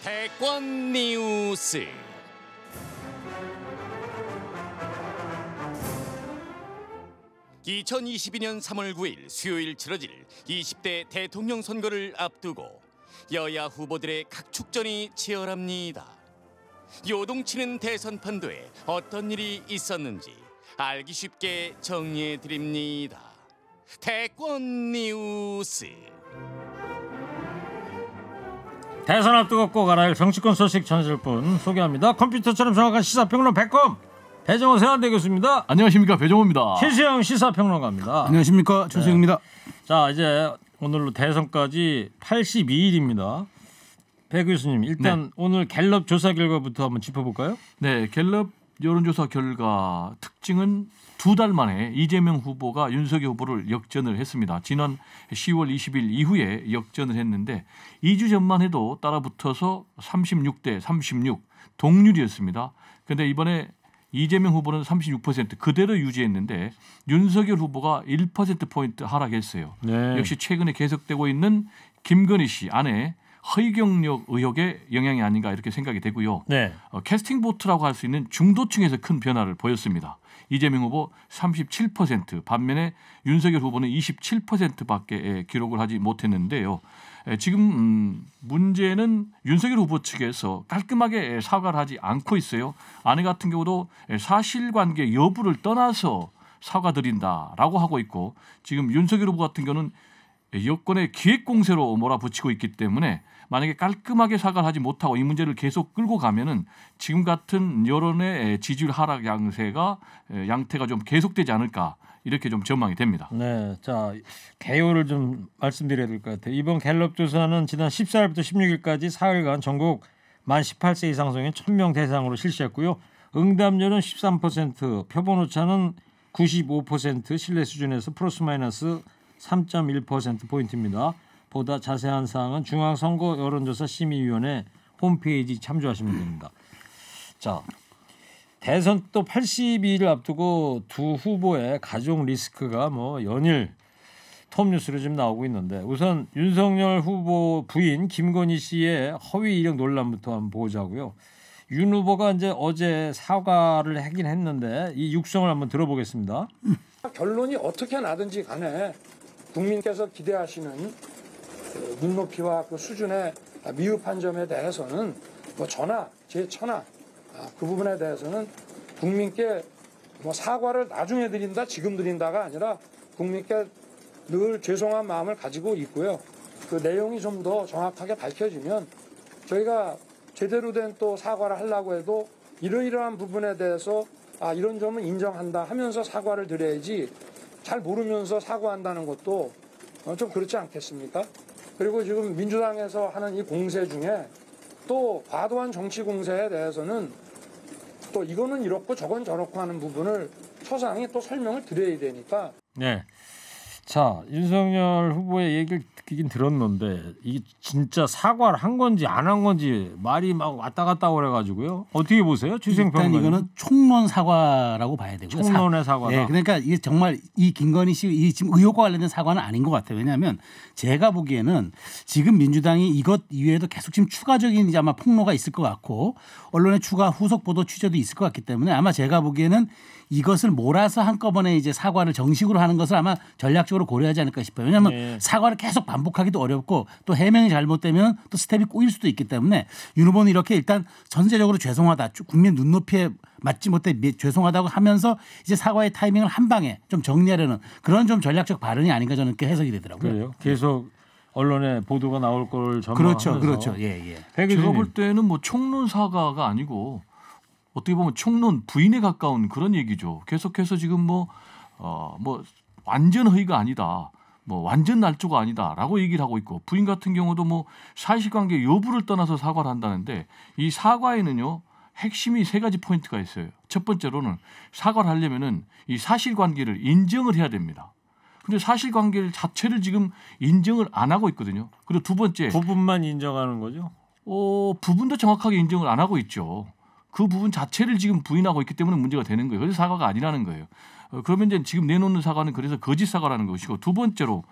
대권 뉴스. (2022년 3월 9일) 수요일 치러질 20대 대통령 선거를 앞두고 여야 후보들의 각축전이 치열합니다. 요동치는 대선 판도에 어떤 일이 있었는지 알기 쉽게 정리해드립니다. 대권 뉴스. 대선 앞두고 꼭 알아야 할 정치권 소식 전해줄 분 소개합니다. 컴퓨터처럼 정확한 시사평론 백컴 배정호 세한대 교수입니다. 안녕하십니까, 배정호입니다. 최수영 시사평론가입니다. 안녕하십니까, 최수영입니다. 자, 이제 오늘로 대선까지 82일입니다. 배 교수님, 일단 네. 오늘 갤럽 조사 결과부터 한번 짚어볼까요? 네, 갤럽 여론조사 결과 특징은 2달 만에 이재명 후보가 윤석열 후보를 역전을 했습니다. 지난 10월 20일 이후에 역전을 했는데 2주 전만 해도 따라붙어서 36대 36 동률이었습니다. 그런데 이번에 이재명 후보는 36% 그대로 유지했는데 윤석열 후보가 1%포인트 하락했어요. 네. 역시 최근에 계속되고 있는 김건희 씨 아내 허위 경력 의혹의 영향이 아닌가 이렇게 생각이 되고요. 네. 캐스팅 보트라고 할 수 있는 중도층에서 큰 변화를 보였습니다. 이재명 후보 37%, 반면에 윤석열 후보는 27%밖에 기록을 하지 못했는데요. 지금 문제는 윤석열 후보 측에서 깔끔하게 사과를 하지 않고 있어요. 아내 같은 경우도 사실관계 여부를 떠나서 사과드린다라고 하고 있고, 지금 윤석열 후보 같은 경우는 여권의 기획공세로 몰아붙이고 있기 때문에 만약에 깔끔하게 사과를 하지 못하고 이 문제를 계속 끌고 가면은 지금 같은 여론의 지지율 하락 양태가 좀 계속되지 않을까 이렇게 좀 전망이 됩니다. 네, 자 개요를 좀 말씀드려야 될 것 같아요. 이번 갤럽 조사는 지난 14일부터 16일까지 4일간 전국 만 18세 이상 성인 1,000명 대상으로 실시했고요. 응답률은 13%, 표본 오차는 95% 신뢰 수준에서 플러스 마이너스 3.1%포인트입니다. 보다 자세한 사항은 중앙선거 여론조사 심의위원회 홈페이지 참조하시면 됩니다. 자, 대선 또 82일을 앞두고 두 후보의 가족 리스크가 뭐 연일 톱뉴스로 지금 나오고 있는데, 우선 윤석열 후보 부인 김건희 씨의 허위 이력 논란부터 한번 보자고요. 윤 후보가 이제 어제 사과를 하긴 했는데 이 육성을 한번 들어보겠습니다. 결론이 어떻게 나든지 간에 국민께서 기대하시는 눈높이와 그 수준의 미흡한 점에 대해서는 뭐 저나 제 처나 그 부분에 대해서는 국민께 뭐 사과를 나중에 드린다, 지금 드린다가 아니라 국민께 늘 죄송한 마음을 가지고 있고요. 그 내용이 좀 더 정확하게 밝혀지면 저희가 제대로 된 또 사과를 하려고 해도 이러이러한 부분에 대해서 이런 점은 인정한다 하면서 사과를 드려야지, 잘 모르면서 사과한다는 것도 좀 그렇지 않겠습니까? 그리고 지금 민주당에서 하는 이 공세 중에 또 과도한 정치 공세에 대해서는 또 이거는 이렇고 저건 저렇고 하는 부분을 초상히 또 설명을 드려야 되니까. 네. 자, 윤석열 후보의 얘기를 듣긴 들었는데 이게 진짜 사과를 한 건지 안 한 건지 말이 막 왔다 갔다 그래가지고요. 어떻게 보세요, 최수영 일단 평론가님? 이거는 총론 사과라고 봐야 되고요. 총론의 사과다. 네, 그러니까 이게 정말 이 김건희 씨 이 지금 의혹과 관련된 사과는 아닌 것 같아요. 왜냐하면 제가 보기에는 지금 민주당이 이것 이외에도 계속 지금 추가적인 이제 아마 폭로가 있을 것 같고 언론의 추가 후속 보도 취재도 있을 것 같기 때문에 아마 제가 보기에는 이것을 몰아서 한꺼번에 이제 사과를 정식으로 하는 것을 아마 전략적으로 고려하지 않을까 싶어요. 왜냐하면 네. 사과를 계속 반복하기도 어렵고 또 해명이 잘못되면 또 스텝이 꼬일 수도 있기 때문에 윤 후보는 이렇게 일단 전체적으로 죄송하다, 국민 눈높이에 맞지 못해 죄송하다고 하면서 이제 사과의 타이밍을 한 방에 좀 정리하려는 그런 좀 전략적 발언이 아닌가 저는 그렇게 해석이 되더라고요. 그래요. 계속 언론에 보도가 나올 걸 전망하면서. 그렇죠. 예. 제가 볼 때는 뭐 총론 사과가 아니고 어떻게 보면 총론 부인에 가까운 그런 얘기죠. 계속해서 지금 뭐 완전 허위가 아니다, 뭐 완전 날조가 아니다라고 얘기를 하고 있고, 부인 같은 경우도 뭐 사실관계 여부를 떠나서 사과를 한다는데 이 사과에는요 핵심이 3가지 포인트가 있어요. 첫 번째로는 사과를 하려면은 이 사실관계를 인정을 해야 됩니다. 근데 사실관계 자체를 지금 인정을 안 하고 있거든요. 그리고 두 번째 부분만 인정하는 거죠? 부분도 정확하게 인정을 안 하고 있죠. 그 부분 자체를 지금 부인하고 있기 때문에 문제가 되는 거예요. 그래서 사과가 아니라는 거예요. 그러면 이제 지금 내놓는 사과는 그래서 거짓 사과라는 것이고, 두 번째로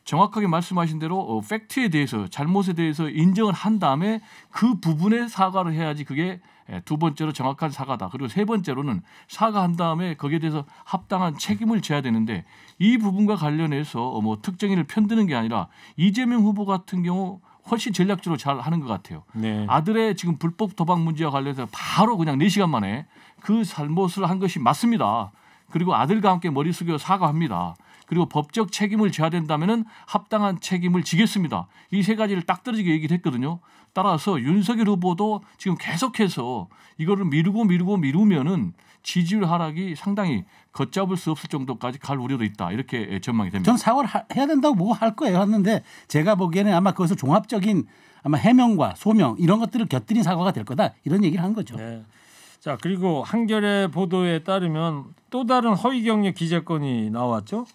정확하게 말씀하신 대로 팩트에 대해서 잘못에 대해서 인정을 한 다음에 그 부분에 사과를 해야지 그게 두 번째로 정확한 사과다. 그리고 세 번째로는 사과한 다음에 거기에 대해서 합당한 책임을 져야 되는데 이 부분과 관련해서 뭐 특정인을 편드는 게 아니라 이재명 후보 같은 경우 훨씬 전략적으로 잘 하는 것 같아요. 네. 아들의 지금 불법 도박 문제와 관련해서 바로 그냥 4시간 만에 그 잘못을 한 것이 맞습니다. 그리고 아들과 함께 머리 숙여 사과합니다. 그리고 법적 책임을 져야 된다면은 합당한 책임을 지겠습니다. 이 세 가지를 딱 떨어지게 얘기를 했거든요. 따라서 윤석열 후보도 지금 계속해서 이거를 미루면은 지지율 하락이 상당히 걷잡을 수 없을 정도까지 갈 우려도 있다. 이렇게 전망이 됩니다. 전 사과를 해야 된다고 뭐 할 거예요. 하는데 제가 보기에는 아마 그것을 종합적인 아마 해명과 소명 이런 것들을 곁들인 사과가 될 거다. 이런 얘기를 한 거죠. 네. 자, 그리고 한겨레 보도에 따르면 또 다른 허위 경력 기재건이 나왔죠?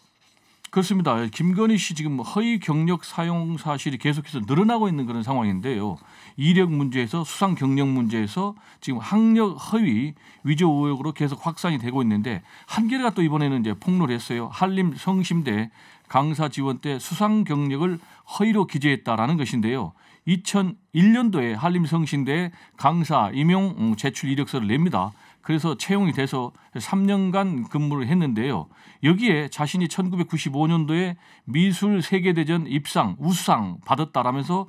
그렇습니다. 김건희 씨 지금 허위 경력 사용 사실이 계속해서 늘어나고 있는 그런 상황인데요. 이력 문제에서 수상 경력 문제에서 지금 학력 허위 위조 의혹으로 계속 확산이 되고 있는데 한겨레가 또 이번에는 이제 폭로를 했어요. 한림 성심대 강사 지원 때 수상 경력을 허위로 기재했다라는 것인데요. 2001년도에 한림 성심대 강사 임용 제출 이력서를 냅니다. 그래서 채용이 돼서 3년간 근무를 했는데요. 여기에 자신이 1995년도에 미술 세계대전 입상 우수상 받았다라면서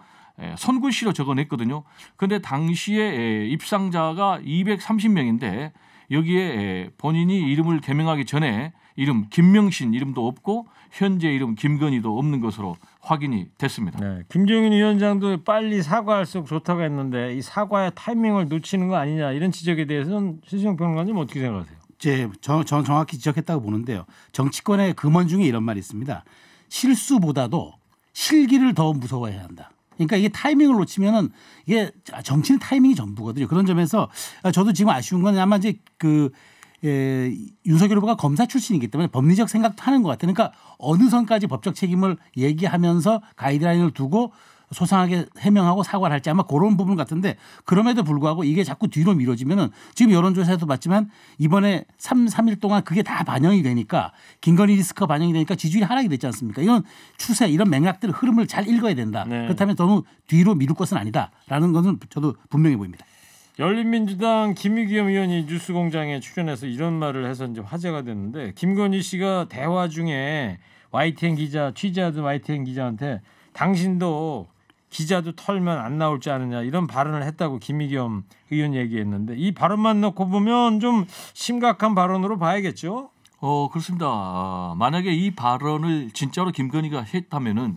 손글씨로 적어냈거든요. 그런데 당시에 입상자가 230명인데 여기에 본인이 이름을 개명하기 전에 이름 김명신 이름도 없고 현재 이름 김건희도 없는 것으로 확인이 됐습니다. 네, 김종인 위원장도 빨리 사과할수록 좋다고 했는데 이 사과의 타이밍을 놓치는 거 아니냐 이런 지적에 대해서는 최수영 평론가님 어떻게 생각하세요? 전 정확히 지적했다고 보는데요. 정치권의 금원 중에 이런 말이 있습니다. 실수보다도 실기를 더 무서워해야 한다. 그러니까 이게 타이밍을 놓치면은 이게 정치는 타이밍이 전부거든요. 그런 점에서 저도 지금 아쉬운 건 아마 이제 윤석열 후보가 검사 출신이기 때문에 법리적 생각도 하는 것 같아요. 그러니까 어느 선까지 법적 책임을 얘기하면서 가이드라인을 두고 소상하게 해명하고 사과를 할지 아마 그런 부분 같은데 그럼에도 불구하고 이게 자꾸 뒤로 미뤄지면은 지금 여론조사에도 봤지만 이번에 3일 동안 그게 다 반영이 되니까 김건희 리스크가 반영이 되니까 지지율이 하락이 됐지 않습니까? 이런 추세 이런 맥락들의 흐름을 잘 읽어야 된다. 네. 그렇다면 너무 뒤로 미룰 것은 아니다라는 것은 저도 분명히 보입니다. 열린민주당 김의겸 의원이 뉴스공장에 출연해서 이런 말을 해서 이제 화제가 됐는데 김건희 씨가 대화 중에 YTN 기자 취재하던 YTN 기자한테 당신도 기자도 털면 안 나올 줄 아느냐 이런 발언을 했다고 김의겸 의원 얘기했는데 이 발언만 놓고 보면 좀 심각한 발언으로 봐야겠죠? 그렇습니다. 만약에 이 발언을 진짜로 김건희 씨가 했다면은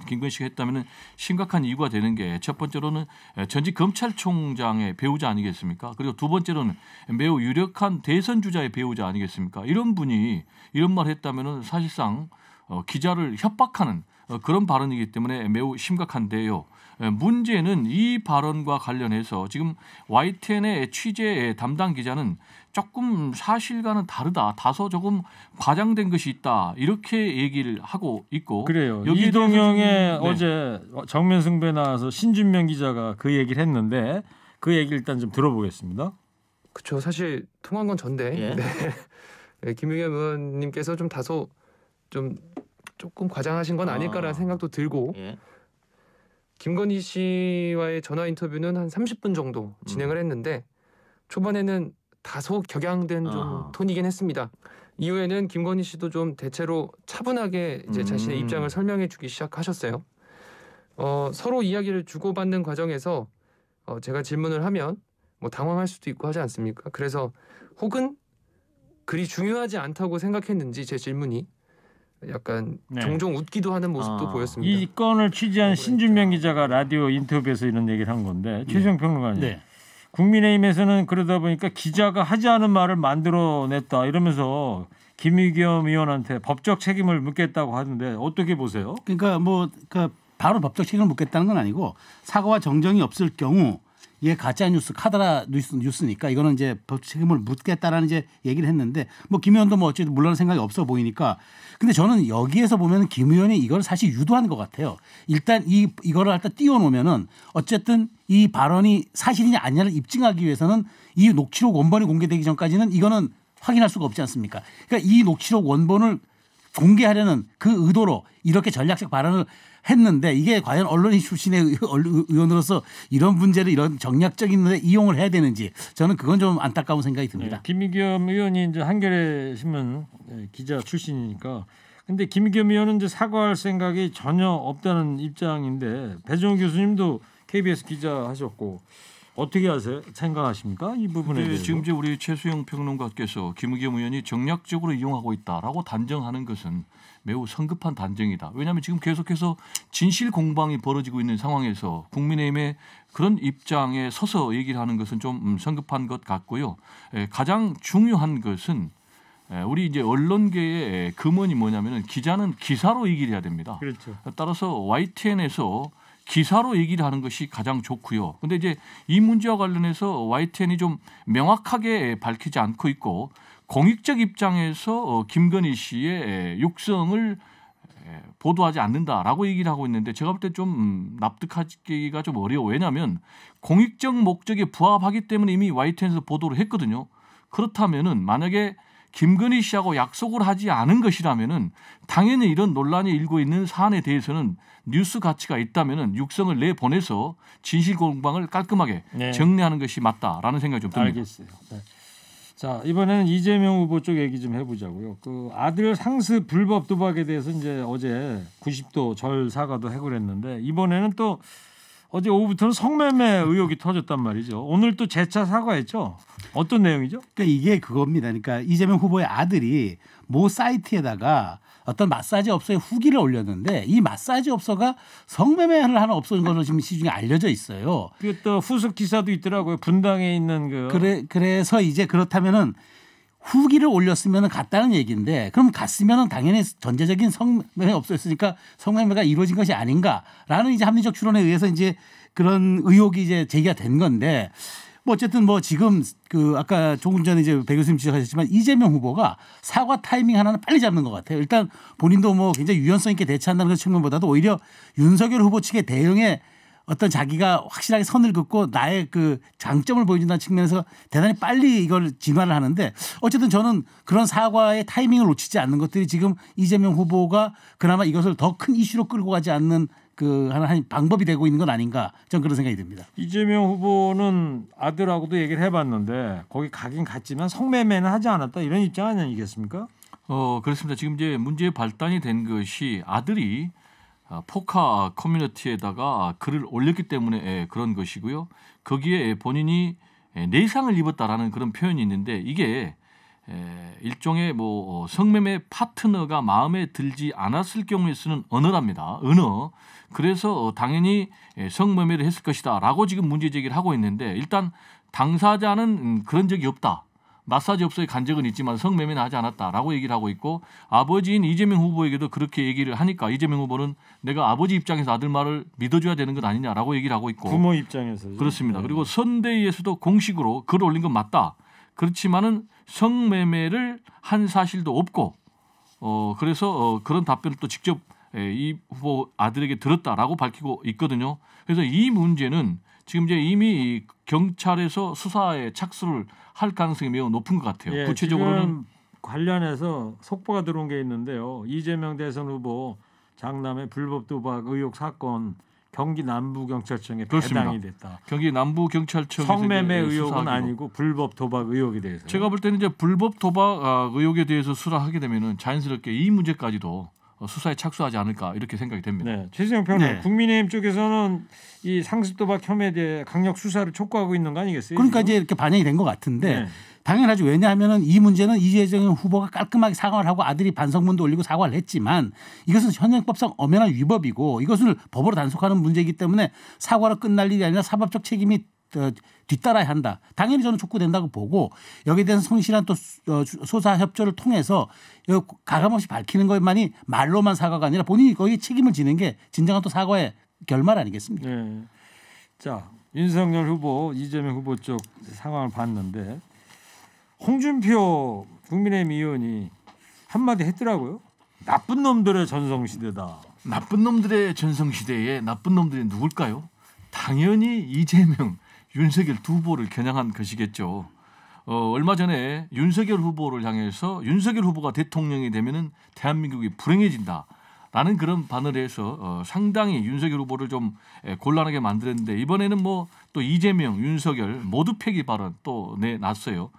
심각한 이유가 되는 게 첫 번째로는 전직 검찰총장의 배우자 아니겠습니까? 그리고 두 번째로는 매우 유력한 대선 주자의 배우자 아니겠습니까? 이런 분이 이런 말 했다면은 사실상 기자를 협박하는 그런 발언이기 때문에 매우 심각한데요. 문제는 이 발언과 관련해서 지금 YTN의 취재 담당 기자는 조금 사실과는 다르다. 다소 조금 과장된 것이 있다. 이렇게 얘기를 하고 있고. 그래요. 여기에 이동영의 어제 정면 승부에 나와서 신준명 기자가 그 얘기를 했는데 그 얘기 일단 좀 들어보겠습니다. 그렇죠. 사실 통한 건 전데 예. 네. 김의겸 의원님께서 좀 다소 조금 과장하신 건 아닐까라는 생각도 들고 예. 김건희 씨와의 전화 인터뷰는 한 30분 정도 진행을 했는데 초반에는 다소 격양된 좀 톤이긴 했습니다. 이후에는 김건희 씨도 좀 대체로 차분하게 이제 자신의 입장을 설명해주기 시작하셨어요. 서로 이야기를 주고받는 과정에서 제가 질문을 하면 뭐 당황할 수도 있고 하지 않습니까? 그래서 혹은 그리 중요하지 않다고 생각했는지 제 질문이 약간 종종 웃기도 하는 모습도 보였습니다. 이 건을 취재한 신준명 기자가 라디오 인터뷰에서 이런 얘기를 한 건데 최수영 평론가님. 네. 국민의힘에서는 그러다 보니까 기자가 하지 않은 말을 만들어냈다 이러면서 김의겸 의원한테 법적 책임을 묻겠다고 하는데 어떻게 보세요? 그러니까 바로 법적 책임을 묻겠다는 건 아니고 사과와 정정이 없을 경우 이게 가짜 뉴스 카더라 뉴스니까 이거는 이제 법 책임을 묻겠다라는 이제 얘기를 했는데 뭐 김 의원도 뭐 어쨌든 물러날 생각이 없어 보이니까 근데 저는 여기에서 보면 김 의원이 이걸 사실 유도한 것 같아요. 일단 이거를 일단 띄워놓으면은 어쨌든 이 발언이 사실이냐 아니냐를 입증하기 위해서는 이 녹취록 원본이 공개되기 전까지는 이거는 확인할 수가 없지 않습니까? 그러니까 이 녹취록 원본을 공개하려는 그 의도로 이렇게 전략적 발언을 했는데 이게 과연 언론인 출신의 의원으로서 이런 문제를 이런 정략적인 데 이용을 해야 되는지 저는 그건 좀 안타까운 생각이 듭니다. 네, 김의겸 의원이 이제 한겨레 신문 기자 출신이니까. 근데 김의겸 의원은 이제 사과할 생각이 전혀 없다는 입장인데 배종훈 교수님도 KBS 기자 하셨고 어떻게 생각하십니까? 이 부분에 대해서. 지금 이제 우리 최수영 평론가께서 김의겸 의원이 정략적으로 이용하고 있다라고 단정하는 것은 매우 성급한 단정이다. 왜냐하면 지금 계속해서 진실 공방이 벌어지고 있는 상황에서 국민의힘의 그런 입장에 서서 얘기를 하는 것은 좀 성급한 것 같고요. 가장 중요한 것은 우리 이제 언론계의 금원이 뭐냐면은 기자는 기사로 얘기를 해야 됩니다. 그렇죠. 따라서 YTN에서 기사로 얘기를 하는 것이 가장 좋고요. 그런데 이제 이 문제와 관련해서 YTN이 좀 명확하게 밝히지 않고 있고 공익적 입장에서 김건희 씨의 육성을 보도하지 않는다라고 얘기를 하고 있는데 제가 볼 때 좀 납득하기가 좀 어려워. 왜냐하면 공익적 목적에 부합하기 때문에 이미 YTN에서 보도를 했거든요. 그렇다면은 만약에 김건희 씨하고 약속을 하지 않은 것이라면은 당연히 이런 논란이 일고 있는 사안에 대해서는 뉴스 가치가 있다면은 육성을 내보내서 진실 공방을 깔끔하게 네. 정리하는 것이 맞다라는 생각이 좀 듭니다. 알겠어요. 네. 자 이번에는 이재명 후보 쪽 얘기 좀 해보자고요. 그 아들 상습 불법 도박에 대해서 이제 어제 90도 절 사과도 하고 그랬는데 이번에는 또 어제 오후부터는 성매매 의혹이 터졌단 말이죠. 오늘 또 재차 사과했죠. 어떤 내용이죠? 그러니까 이게 그겁니다. 그러니까 이재명 후보의 아들이 모 사이트에다가 어떤 마사지 업소에 후기를 올렸는데 이 마사지 업소가 성매매를 하는 업소인 것으로 지금 시중에 알려져 있어요. 그 또 후속 기사도 있더라고요. 분당에 있는 그래서 이제 그렇다면은 후기를 올렸으면 갔다는 얘기인데 그럼 갔으면 당연히 전제적인 성매매 업소였으니까 성매매가 이루어진 것이 아닌가라는 이제 합리적 추론에 의해서 이제 그런 의혹이 이제 제기가 된 건데 뭐 어쨌든 뭐 지금 그 아까 조금 전에 이제 배 교수님 지적하셨지만 이재명 후보가 사과 타이밍 하나는 빨리 잡는 것 같아요. 일단 본인도 뭐 굉장히 유연성 있게 대처한다는 그 측면보다도 오히려 윤석열 후보 측의 대응에 어떤 자기가 확실하게 선을 긋고 나의 그 장점을 보여준다는 측면에서 대단히 빨리 이걸 진화를 하는데 어쨌든 저는 그런 사과의 타이밍을 놓치지 않는 것들이 지금 이재명 후보가 그나마 이것을 더 큰 이슈로 끌고 가지 않는 그 하나의 방법이 되고 있는 건 아닌가 저는 그런 생각이 듭니다. 이재명 후보는 아들하고도 얘기를 해봤는데 거기 가긴 갔지만 성매매는 하지 않았다 이런 입장 아니겠습니까? 그렇습니다. 지금 이제 문제의 발단이 된 것이 아들이 포카 커뮤니티에다가 글을 올렸기 때문에 그런 것이고요. 거기에 본인이 내상을 입었다라는 그런 표현이 있는데 이게 일종의 뭐 성매매 파트너가 마음에 들지 않았을 경우에 쓰는 언어랍니다. 언어. 그래서 당연히 성매매를 했을 것이다라고 지금 문제 제기를 하고 있는데 일단 당사자는 그런 적이 없다. 마사지 업소에 간 적은 있지만 성매매는 하지 않았다라고 얘기를 하고 있고 아버지인 이재명 후보에게도 그렇게 얘기를 하니까 이재명 후보는 내가 아버지 입장에서 아들 말을 믿어줘야 되는 것 아니냐라고 얘기를 하고 있고 부모 입장에서 그렇습니다. 그리고 선대위에서도 공식으로 글 올린 건 맞다. 그렇지만은 성매매를 한 사실도 없고 그래서 그런 답변을 또 직접 이 후보 아들에게 들었다라고 밝히고 있거든요. 그래서 이 문제는 지금 이제 이미 경찰에서 수사에 착수를 할 가능성이 매우 높은 것 같아요. 예, 구체적으로는 관련해서 속보가 들어온 게 있는데요. 이재명 대선 후보 장남의 불법 도박 의혹 사건 경기 남부경찰청에 배당이 됐다. 경기 남부경찰청에서 성매매 의혹은 아니고 불법 도박 의혹에 대해서. 제가 볼 때는 이제 불법 도박 의혹에 대해서 수사하게 되면은 자연스럽게 이 문제까지도 수사에 착수하지 않을까 이렇게 생각이 됩니다. 네, 최수영 평론. 네. 국민의힘 쪽에서는 이 상습도박 혐의에 대해 강력 수사를 촉구하고 있는 거 아니겠어요? 그러니까 지금? 이제 이렇게 반영이 된 것 같은데 네. 당연하죠. 왜냐하면은 이 문제는 이재명 후보가 깔끔하게 사과를 하고 아들이 반성문도 올리고 사과를 했지만 이것은 현행법상 엄연한 위법이고 이것을 법으로 단속하는 문제이기 때문에 사과로 끝날 일이 아니라 사법적 책임이 뒤따라야 한다. 당연히 저는 촉구된다고 보고 여기에 대한 성실한 또 소사 협조를 통해서 가감없이 밝히는 것만이 말로만 사과가 아니라 본인이 거기에 책임을 지는 게 진정한 또 사과의 결말 아니겠습니까? 네. 자, 윤석열 후보, 이재명 후보 쪽 상황을 봤는데 홍준표 국민의힘 의원이 한마디 했더라고요. 나쁜 놈들의 전성시대다. 나쁜 놈들의 전성시대에 나쁜 놈들이 누굴까요? 당연히 이재명, 윤석열 두 후보를 겨냥한 것이겠죠. 얼마 전에 윤석열 후보를 향해서 윤석열 후보가 대통령이 되면은 대한민국이 불행해진다라는 라는 그런 반응을 해서 상당히 윤석열 후보를 좀 곤란하게 만들었는데 이번에는 뭐 또 이재명, 윤석열 모두 폐기 발언 또 내놨어요.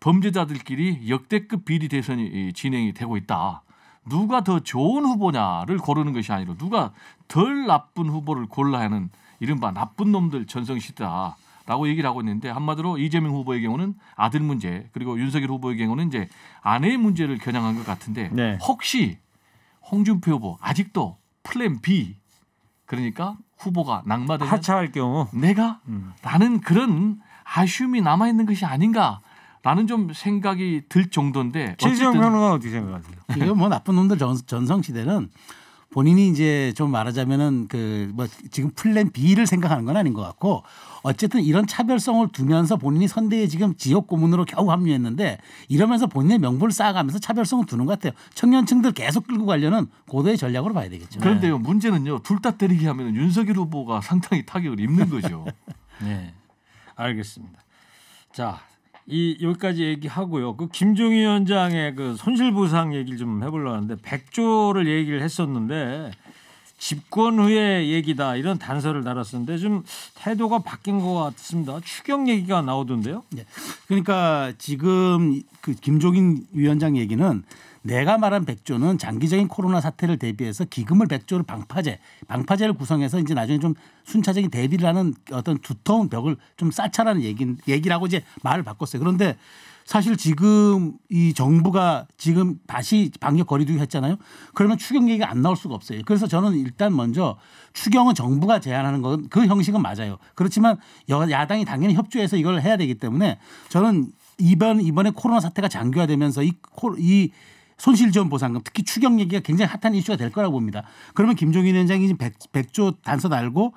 범죄자들끼리 역대급 비리 대선이 진행이 되고 있다. 누가 더 좋은 후보냐를 고르는 것이 아니라 누가 덜 나쁜 후보를 골라야 하는 이른바 나쁜 놈들 전성시대다라고 얘기를 하고 있는데 한마디로 이재명 후보의 경우는 아들 문제 그리고 윤석열 후보의 경우는 이제 아내의 문제를 겨냥한 것 같은데 네. 혹시 홍준표 후보 아직도 플랜 B 그러니까 후보가 낙마되면 하차할 경우 내가 라는 그런 아쉬움이 남아있는 것이 아닌가라는 좀 생각이 들 정도인데 최수영 어쨌든 평론가 어떻게 생각하세요? 이거 뭐 나쁜 놈들 전성 시대는 본인이 이제 좀 말하자면은 그 뭐 지금 플랜 B를 생각하는 건 아닌 것 같고 어쨌든 이런 차별성을 두면서 본인이 선대에 지금 지역 고문으로 겨우 합류했는데 이러면서 본인의 명분을 쌓아가면서 차별성을 두는 것 같아요. 청년층들 계속 끌고 가려는 고도의 전략으로 봐야 되겠죠. 그런데요 문제는요 둘 다 때리게 하면 윤석열 후보가 상당히 타격을 입는 거죠. 네, 알겠습니다. 자, 여기까지 얘기하고요. 그 김종인 위원장의 그 손실보상 얘기를 좀 해보려고 하는데 100조를 얘기를 했었는데 집권 후의 얘기다 이런 단서를 달았었는데 좀 태도가 바뀐 것 같습니다. 추경 얘기가 나오던데요. 네. 그러니까 지금 그 김종인 위원장 얘기는 내가 말한 100조는 장기적인 코로나 사태를 대비해서 기금을 100조를 방파제를 구성해서 이제 나중에 좀 순차적인 대비를 하는 어떤 두터운 벽을 좀 쌓자라는 얘기라고 이제 말을 바꿨어요. 그런데 사실 지금 이 정부가 지금 다시 방역 거리두기 했잖아요. 그러면 추경 얘기가 안 나올 수가 없어요. 그래서 저는 일단 먼저 추경은 정부가 제안하는 건 그 형식은 맞아요. 그렇지만 야당이 당연히 협조해서 이걸 해야 되기 때문에 저는 이번에 코로나 사태가 장기화되면서 이 손실지원보상금 특히 추경 얘기가 굉장히 핫한 이슈가 될 거라고 봅니다. 그러면 김종인 위원장이 100조 단서 달고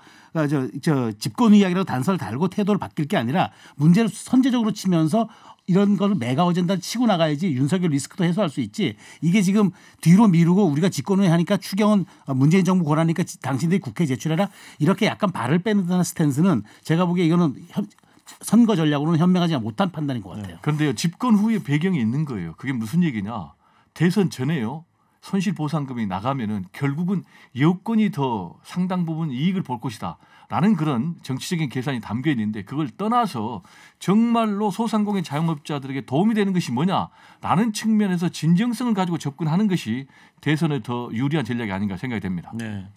저 집권 이야기라고 단서를 달고 태도를 바뀔 게 아니라 문제를 선제적으로 치면서 이런 거를 메가 어젠다를 치고 나가야지 윤석열 리스크도 해소할 수 있지. 이게 지금 뒤로 미루고 우리가 집권 후에 하니까 추경은 문재인 정부 권하니까 당신들이 국회에 제출해라. 이렇게 약간 발을 빼는 스탠스는 제가 보기에 이거는 선거 전략으로는 현명하지 못한 판단인 것 같아요. 그런데요 집권 후에 배경이 있는 거예요. 그게 무슨 얘기냐. 대선 전에요. 손실보상금이 나가면은 결국은 여권이 더 상당 부분 이익을 볼 것이다. 라는 그런 정치적인 계산이 담겨 있는데 그걸 떠나서 정말로 소상공인 자영업자들에게 도움이 되는 것이 뭐냐라는 측면에서 진정성을 가지고 접근하는 것이 대선에 더 유리한 전략이 아닌가 생각이 됩니다. 네.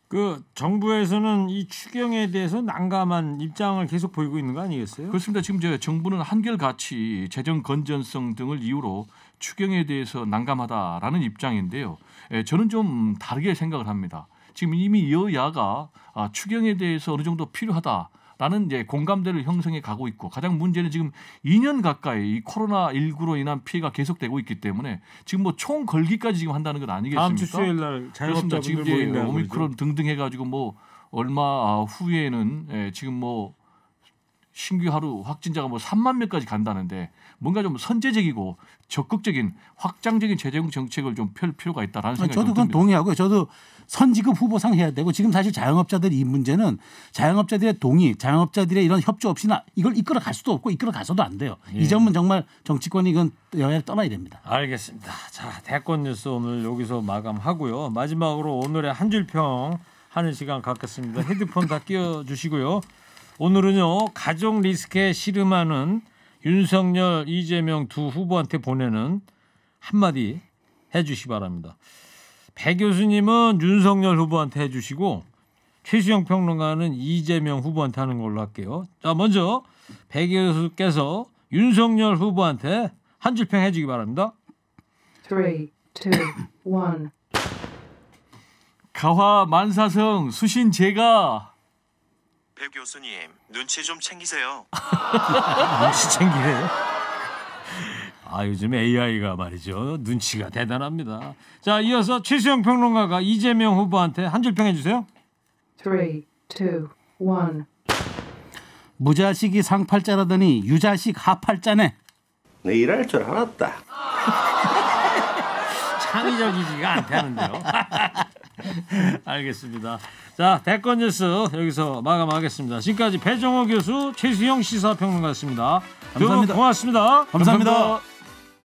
그 정부에서는 이 추경에 대해서 난감한 입장을 계속 보이고 있는 거 아니겠어요? 그렇습니다. 지금 정부는 한결같이 재정 건전성 등을 이유로 추경에 대해서 난감하다라는 입장인데요. 저는 좀 다르게 생각을 합니다. 지금 이미 여야가 추경에 대해서 어느 정도 필요하다라는 이제 공감대를 형성해 가고 있고 가장 문제는 지금 2년 가까이 이 코로나19로 인한 피해가 계속되고 있기 때문에 지금 뭐 총 걸기까지 지금 한다는 건 아니겠습니까? 다음 주 수요일 날 자영업자분들 지금 이제 모인다고 오미크론 그러죠. 등등 해가지고 뭐 얼마 후에는 지금 뭐 신규 하루 확진자가 뭐 3만 명까지 간다는데 뭔가 좀 선제적이고 적극적인 확장적인 재정 정책을 좀 펼 필요가 있다라는 생각이 저도 그건 듭니다. 동의하고요. 저도 선지급 후보상 해야 되고 지금 사실 자영업자들 이 문제는 자영업자들의 동의, 자영업자들의 이런 협조 없이는 이걸 이끌어 갈 수도 없고 이끌어 가서도 안 돼요. 이 점은 정말 정치권이 이건 여야를 떠나야 됩니다. 알겠습니다. 자, 대권 뉴스 오늘 여기서 마감하고요. 마지막으로 오늘의 한 줄 평 하는 시간 갖겠습니다. 헤드폰 다 끼워주시고요. 오늘은요 가족 리스크에 씨름하는 윤석열, 이재명 두 후보한테 보내는 한마디 해주시기 바랍니다. 배 교수님은 윤석열 후보한테 해주시고 최수영 평론가는 이재명 후보한테 하는 걸로 할게요. 자, 먼저 배 교수께서 윤석열 후보한테 한 줄 평 해주기 바랍니다. 3, 2, 1. 가화 만사성 수신 제가 배 교수님 눈치 좀 챙기세요. 눈치 챙기래요. 요즘 AI가 말이죠. 눈치가 대단합니다. 자, 이어서 최수영 평론가가 이재명 후보한테 한 줄 평 해주세요. 3, 2, 1. 무자식이 상팔자라더니 유자식 하팔자네. 내 일할 줄 알았다. 창의적이지가 않다는데요. 알겠습니다. 자, 대권 뉴스 여기서 마감하겠습니다. 지금까지 배정호 교수, 최수영 시사평론가였습니다. 감사합니다. 고맙습니다. 감사합니다.